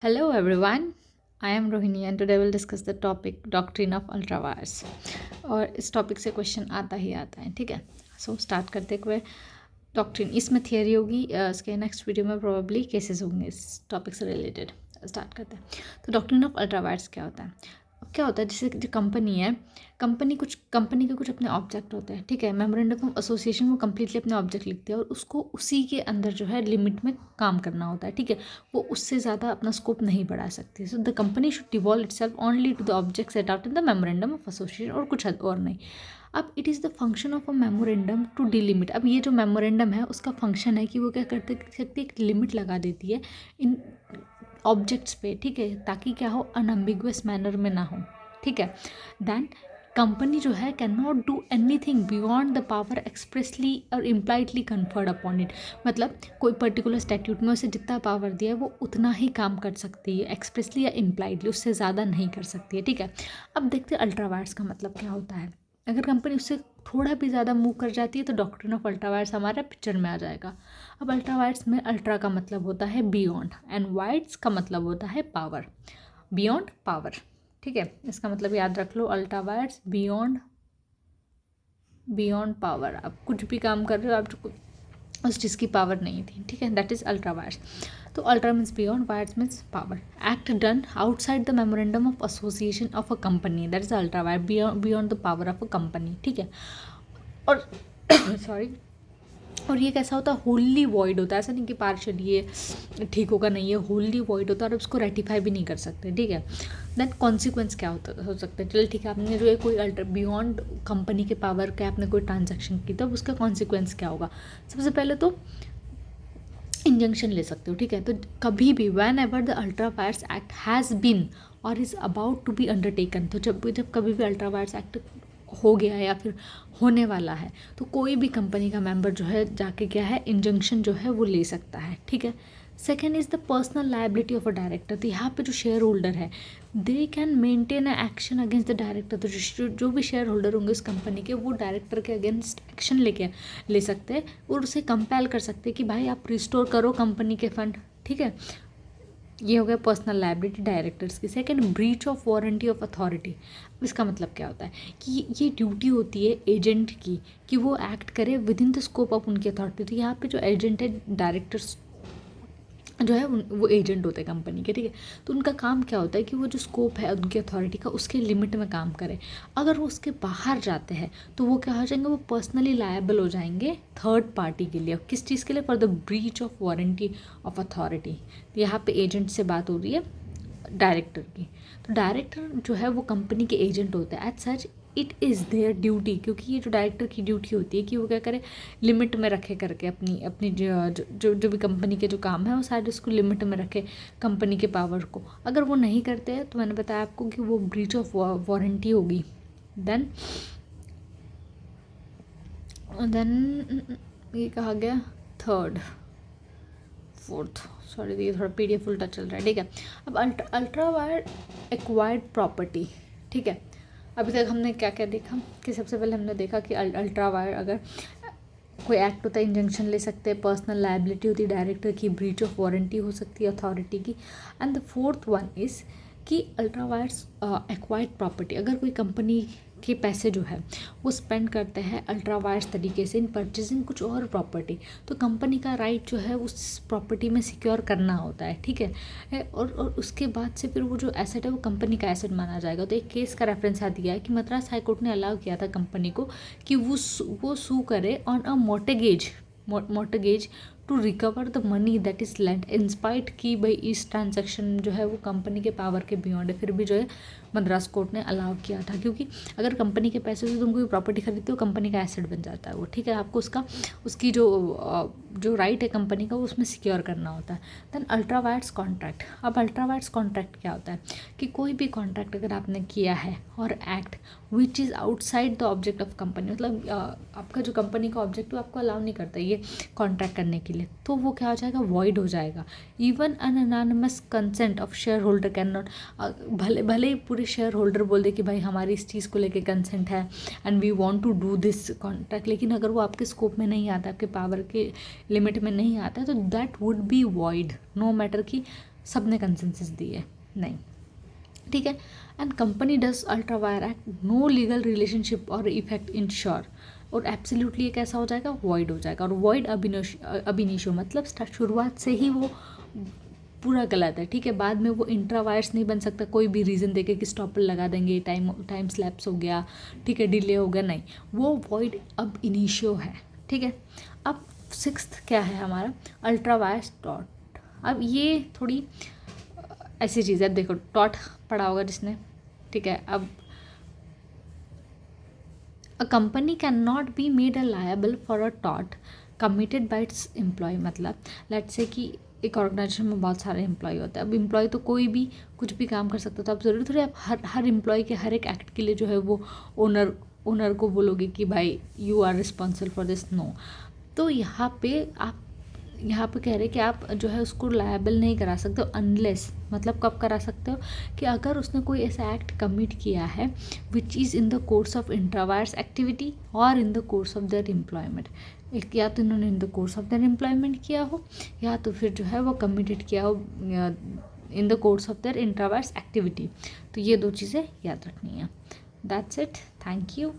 Hello everyone, I am Rohini and today we'll discuss the topic doctrine of ultrawires। और इस topic से question आता ही आता है, ठीक है। सो स्टार्ट करते हुए डॉक्ट्रिन, इसमें थियरी होगी, इसके नेक्स्ट वीडियो में प्रोबेबली केसेस होंगे इस टॉपिक से रिलेटेड। स्टार्ट करते हैं। तो डॉक्ट्रिन ऑफ अल्ट्रावायर्स क्या होता है। अब क्या होता है, जैसे जो कंपनी है, कंपनी के कुछ अपने ऑब्जेक्ट होते हैं, ठीक है। मेमोरेंडम ऑफ एसोसिएशन वो कम्प्लीटली अपने ऑब्जेक्ट लिखते हैं और उसको उसी के अंदर जो है लिमिट में काम करना होता है, ठीक है। वो उससे ज़्यादा अपना स्कोप नहीं बढ़ा सकती। So the company should devolve itself only to the object set out in the memorandum of association, और कुछ और नहीं। अब it is the function of a memorandum to delimit. अब ये जो मेमोरेंडम है उसका फंक्शन है कि वो क्या करते सकती है, एक लिमिट लगा देती है इन ऑब्जेक्ट्स पे, ठीक है, ताकि क्या हो, अनअम्बिगुअस मैनर में ना हो, ठीक है। देन कंपनी जो है can not do any thing beyond the power expressly और इम्प्लाइडली कन्फर्ड अपॉन इट। मतलब कोई पर्टिकुलर स्टैट्यूट में उसे जितना पावर दिया है वो उतना ही काम कर सकती है, एक्सप्रेसली या इम्प्लाइडली, उससे ज़्यादा नहीं कर सकती है, ठीक है। अब देखते हैं अल्ट्रावायर्स का मतलब क्या होता है। अगर कंपनी उससे थोड़ा भी ज़्यादा मूव कर जाती है तो डॉक्ट्रिन ऑफ अल्ट्रावायर्स हमारा पिक्चर में आ जाएगा। अब अल्ट्रावायर्स में अल्ट्रा का मतलब होता है बियॉन्ड एंड वाइड्स का मतलब होता है पावर, बियॉन्ड पावर, ठीक है। इसका मतलब याद रख लो, अल्ट्रावायर्स बियॉन्ड पावर। आप कुछ भी काम कर रहे हो, आप उस चीज़ की पावर नहीं थी, ठीक है, दैट इज अल्ट्रावायर्स। तो ultra means beyond, vires means power. Act done outside the memorandum of association of a company, that is ultra vires, beyond the power of a company, ठीक है। और सॉरी और ये कैसा होता है, होली वॉइड होता है। ऐसा नहीं कि पार्शल ये ठीक होगा, नहीं, ये होली वॉइड होता है और उसको रेटिफाई भी नहीं कर सकते, ठीक है। देन कॉन्सिक्वेंस क्या हो सकता है। चलो ठीक है, आपने जो है कोई अल्टर बियॉन्ड कंपनी के पावर के आपने कोई ट्रांजेक्शन की, तो उसका कॉन्सिक्वेंस क्या होगा। सबसे पहले तो इंजंक्शन ले सकते हो, ठीक है। तो कभी भी whenever the ultra vires act has been और is about to be undertaken, तो जब कभी भी अल्ट्रा वायर्स एक्ट हो गया है या फिर होने वाला है, तो कोई भी कंपनी का मेंबर जो है जाके क्या है, इंजंक्शन जो है वो ले सकता है, ठीक है। Second is the personal liability of a director. तो यहाँ पे जो शेयर होल्डर है, they can maintain a action against the director. तो जो भी शेयर होल्डर होंगे उस कंपनी के, वो डायरेक्टर के अगेंस्ट एक्शन ले सकते हैं और उसे कंपेल कर सकते हैं कि भाई आप रिस्टोर करो कंपनी के फंड, ठीक है। ये हो गया पर्सनल लायबिलिटी डायरेक्टर्स की। Second, breach of warranty of authority. इसका मतलब क्या होता है कि ये ड्यूटी होती है एजेंट की कि वो एक्ट करे with in the scope of उनकी अथॉरिटी। तो यहाँ पे जो एजेंट है, डायरेक्टर्स जो है वो एजेंट होते हैं कंपनी के, ठीक है। तो उनका काम क्या होता है कि वो जो स्कोप है उनकी अथॉरिटी का, उसके लिमिट में काम करें। अगर वो उसके बाहर जाते हैं तो वो क्या हो जाएंगे, वो पर्सनली लायबल हो जाएंगे थर्ड पार्टी के लिए। किस चीज़ के लिए, for the breach of warranty of authority. यहाँ पे एजेंट से बात हो रही है डायरेक्टर की। तो डायरेक्टर जो है वो कंपनी के एजेंट होते हैं। As such it is their duty, क्योंकि ये जो डायरेक्टर की ड्यूटी होती है कि वो क्या करे, लिमिट में रखे करके अपनी अपनी जो भी कंपनी के जो काम है वो सारे उसको लिमिट में रखे कंपनी के पावर को। अगर वो नहीं करते हैं तो मैंने बताया आपको कि वो ब्रीच ऑफ वारंटी होगी। देन ये कहा गया थर्ड, फोर्थ, सॉरी ये थोड़ा PDF उल्टा चल रहा है, ठीक है। अब अल्ट्रा वायर एक्वायर्ड प्रॉपर्टी, ठीक है। अभी तक हमने क्या क्या देखा कि सबसे पहले हमने देखा कि अल्ट्रा वायर अगर कोई एक्ट होता है, इंजंक्शन ले सकते हैं, पर्सनल लायबिलिटी होती है डायरेक्टर की, ब्रीच ऑफ वारंटी हो सकती है अथॉरिटी की। And the fourth one is कि अल्ट्रा वायर्स एक्वायर्ड प्रॉपर्टी। अगर कोई कंपनी के पैसे जो है वो स्पेंड करते हैं अल्ट्रा वायर्स तरीके से इन परचेजिंग कुछ और प्रॉपर्टी, तो कंपनी का राइट जो है उस प्रॉपर्टी में सिक्योर करना होता है, ठीक है। और उसके बाद से फिर वो जो एसेट है वो कंपनी का एसेट माना जाएगा। तो एक केस का रेफरेंस आ दिया है कि मद्रास हाईकोर्ट ने अलाउ किया था कंपनी को कि वो सू करे on a mortgage to recover the money that is lent, in spite की भाई इस ट्रांजेक्शन जो है वो कंपनी के पावर के बियॉन्ड है, फिर भी जो है मद्रास कोर्ट ने अलाउ किया था। क्योंकि अगर कंपनी के पैसे से तुम कोई प्रॉपर्टी खरीदते हो, कंपनी का एसेट बन जाता है वो, ठीक है। आपको उसकी जो राइट है कंपनी का वो उसमें सिक्योर करना होता है। Then ultra vires contract. अब अल्ट्रा वायर्स कॉन्ट्रैक्ट क्या होता है कि कोई भी कॉन्ट्रैक्ट अगर आपने किया है और act which is outside the object of company, मतलब आपका जो कंपनी का ऑब्जेक्ट है आपको अलाउ नहीं करता ये कॉन्ट्रैक्ट करने के लिए, तो वो क्या हो जाएगा, वॉइड हो जाएगा। Even an anonymous consent of share holder can not, भले भले ही पूरे शेयर होल्डर बोल दे कि भाई हमारी इस चीज़ को लेके कंसेंट है and we want to do this contract, लेकिन अगर वो आपके स्कोप में नहीं आता, आपके पावर के लिमिट में नहीं आता है, तो that would be void, no matter कि सब ने कंसेंसस दी है, नहीं, ठीक है। And company does ultra vires act, no legal relationship और इफेक्ट इंश्योर, और एब्सोल्युटली ये कैसा हो जाएगा, वॉइड हो जाएगा। और वॉइड अबिनिशो मतलब शुरुआत से ही वो पूरा गलत है, ठीक है। बाद में वो इंट्रा वायर्स नहीं बन सकता कोई भी रीज़न देके कि स्टॉपर लगा देंगे, टाइम स्लैप्स हो गया, ठीक है, डिले हो गया, नहीं, वो वॉइड अब इनिशियो है, ठीक है। अब सिक्स्थ क्या है हमारा, अल्ट्रा वायर्स टॉट। अब ये थोड़ी ऐसी चीज़ है, देखो टॉट पढ़ा होगा जिसने, ठीक है। अब a company can not be made a liable for a टॉट कमिटेड बाय इट्स एम्प्लॉय, मतलब लेट्स से कि एक ऑर्गेनाइजेशन में बहुत सारे एम्प्लॉय होते हैं। अब एम्प्लॉय तो कोई भी कुछ भी काम कर सकता है, तो आप ज़रूरी थोड़ी आप हर एम्प्लॉय के हर एक एक्ट के लिए जो है वो ओनर को बोलोगे कि भाई you are responsible for this, no. तो यहाँ पे कह रहे हैं कि आप जो है उसको लायबल नहीं करा सकते हो अनलेस, मतलब कब करा सकते हो, कि अगर उसने कोई ऐसा एक्ट कमिट किया है which is in the course of intra vires activity और in the course of their employment. एक या तो इन्होंने in the course of their employment किया हो, या तो फिर जो है वो कमिटेड किया हो इन the course of there intra vires activity. तो ये दो चीज़ें याद रखनी है। That's it, thank you.